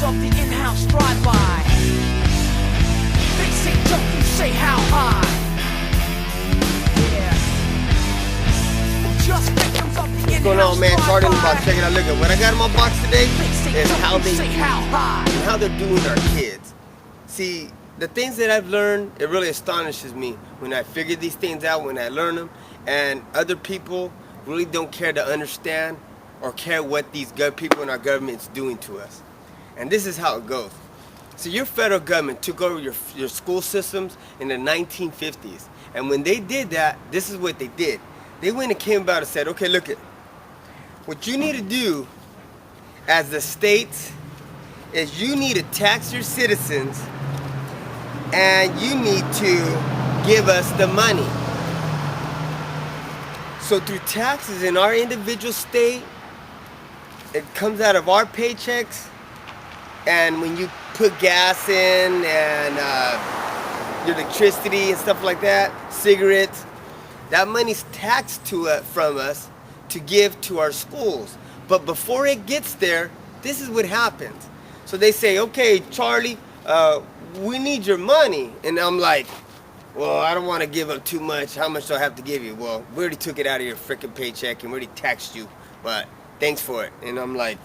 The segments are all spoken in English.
of the in-house drive-by. They say don't, you say how high. Yeah. We're just victims of the What's going on, man? Carden, about to check it out. Look at what I got in my box today is how they say how high. and how they're doing our kids. See, the things that I've learned, it really astonishes me when I figure these things out, when I learn them, and other people really don't care to understand or care what these good people in our government's doing to us. And this is how it goes. So your federal government took over your school systems in the 1950s. And when they did that, this is what they did. They went and came about and said, okay, look at what you need to do as the states is you need to tax your citizens and you need to give us the money. So through taxes in our individual state, it comes out of our paychecks, and when you put gas in and your electricity and stuff like that, cigarettes, that money's taxed from us to give to our schools. But before it gets there, this is what happens. So they say, okay, Charlie, we need your money. And I'm like, well, I don't want to give up too much. How much do I have to give you? Well, we already took it out of your freaking paycheck and we already taxed you, but thanks for it. And I'm like,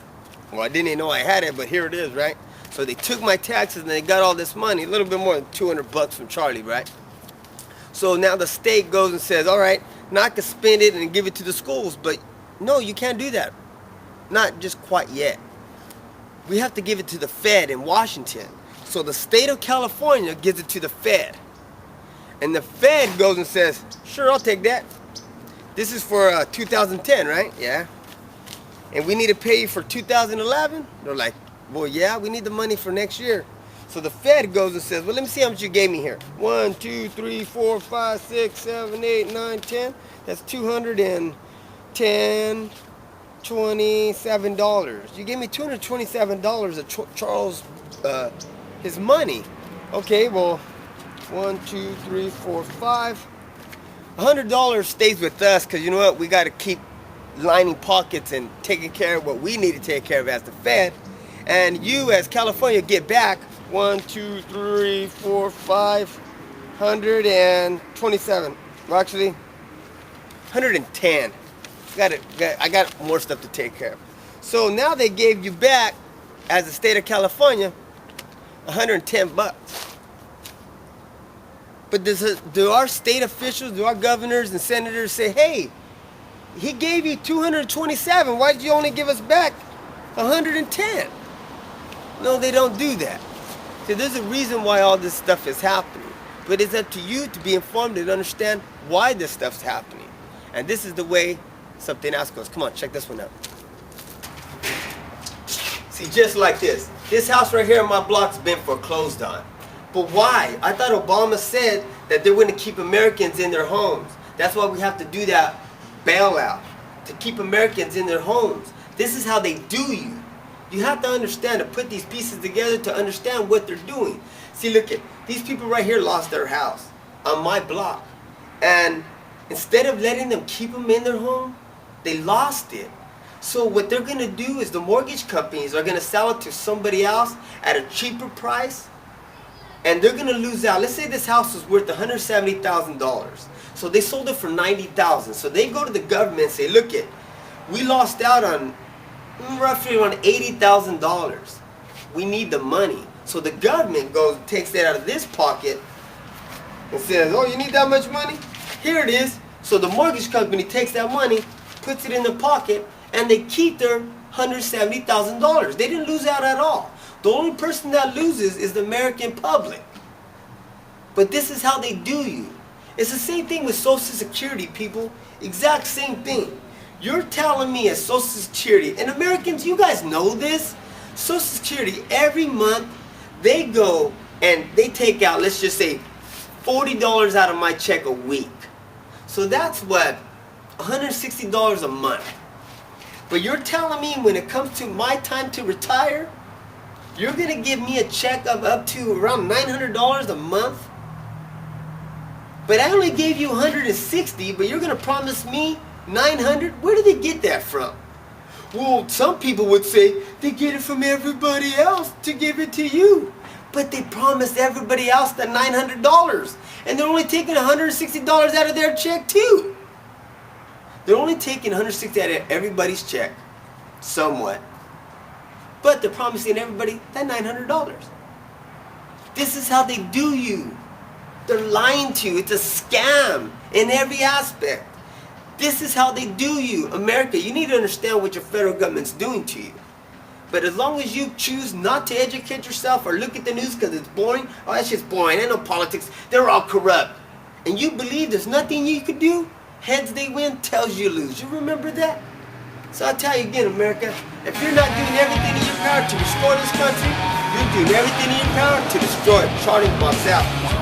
well, I didn't even know I had it, but here it is, right? So they took my taxes and they got all this money, a little bit more than $200 from Charlie, right? So now the state goes and says, all right, now I can spend it and give it to the schools, but no, you can't do that. Not just quite yet. We have to give it to the Fed in Washington. So the state of California gives it to the Fed. And the Fed goes and says, sure, I'll take that. This is for 2010, right? Yeah. And we need to pay you for 2011? They're like, well, yeah, we need the money for next year. So the Fed goes and says, well, let me see how much you gave me here. 1, 2, 3, 4, 5, 6, 7, 8, 9, 10. That's $210, $27. You gave me $227 of Charles, his money. Okay, well, 1, 2, 3, 4, 5. $100 stays with us because you know what? We got to keep lining pockets and taking care of what we need to take care of as the Fed. And you, as California, get back 1, 2, 3, 4, 5, 127. Well, actually, 110. I got more stuff to take care of. So now they gave you back, as the state of California, $110. But do our state officials, do our governors and senators say, hey, he gave you 227, why did you only give us back 110? No, they don't do that. So there's a reason why all this stuff is happening. But it's up to you to be informed and understand why this stuff's happening. And this is the way something else goes. Come on, check this one out. See, just like this. This house right here in my block's been foreclosed on. But why? I thought Obama said that they're going to keep Americans in their homes. That's why we have to do that bailout, to keep Americans in their homes. This is how they do you. You have to understand, to put these pieces together to understand what they're doing. See, look at these people right here lost their house on my block. And instead of letting them keep them in their home, they lost it. So what they're going to do is the mortgage companies are going to sell it to somebody else at a cheaper price. And they're going to lose out. Let's say this house was worth $170,000. So they sold it for $90,000. So they go to the government and say, look it, we lost out on roughly around $80,000. We need the money. So the government goes and takes that out of this pocket and says, oh, you need that much money? Here it is. So the mortgage company takes that money, puts it in the pocket, and they keep their $170,000. They didn't lose out at all. The only person that loses is the American public. But this is how they do you. It's the same thing with Social Security, people. Exact same thing. You're telling me as Social Security, and Americans, you guys know this. Social Security, every month, they go and they take out, let's just say, $40 out of my check a week. So that's what? $160 a month. But you're telling me when it comes to my time to retire, you're going to give me a check of up to around $900 a month? But I only gave you $160, but you're going to promise me $900? Where did they get that from? Well, some people would say they get it from everybody else to give it to you. But they promised everybody else the $900. And they're only taking $160 out of their check too. They're only taking $160 out of everybody's check. Somewhat. But they're promising everybody that $900. This is how they do you. They're lying to you. It's a scam in every aspect. This is how they do you. America, you need to understand what your federal government's doing to you. But as long as you choose not to educate yourself or look at the news because it's boring, oh, that's just boring. Ain't no politics. They're all corrupt. And you believe there's nothing you could do? Heads they win, tails you lose. You remember that? So I tell you again, America, if you're not doing everything in your power to restore this country, you're doing everything in your power to destroy it. Charting box out.